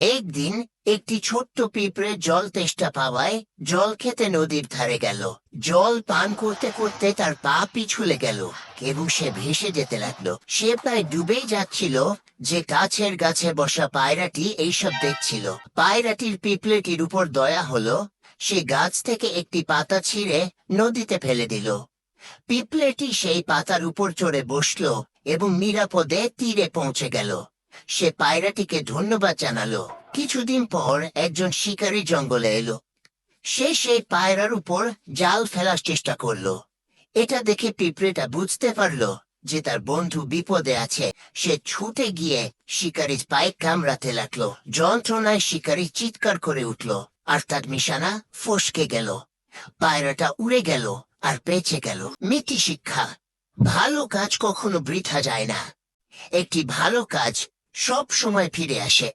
একদিন একটি ছোট্ট পিঁপড়ে জল তেষ্টা পাওয়ায় জল খেতে নদীর ধারে গেল। জল পান করতে করতে তার পা পিছলে গেল এবং সে ভেসে যেতে লাগলো। সে প্রায় ডুবেই যাচ্ছিল যে গাছের গাছে বসা পায়রাটি এইসব দেখছিল। পায়রাটির পিঁপড়েটির উপর দয়া হলো, সে গাছ থেকে একটি পাতা ছিঁড়ে নদীতে ফেলে দিল। পিঁপড়েটি সেই পাতার উপর চড়ে বসলো এবং নিরাপদে তীরে পৌঁছে গেল। সে পায়রাটিকে ধন্যবাদ জানালো। কিছুদিন পর একজন শিকারী জঙ্গলে এলো। সে সেই পায়রার উপর জাল ফেলার চেষ্টা করলো। এটা দেখে পিঁপড়েটা বুঝতে পারলো যে তার বন্ধু বিপদে আছে। সে ছুটে গিয়ে শিকারীর পায়ে কামড়াতে লাগলো। যন্ত্রণায় শিকারী চিৎকার করে উঠল আর তার নিশানা ফসকে গেল। পায়রাটা উড়ে গেল আর বেঁচে গেল। নীতি শিক্ষা: ভালো কাজ কখনো বৃথা যায় না। একটি ভালো কাজ সব সময় ফিরে আসে।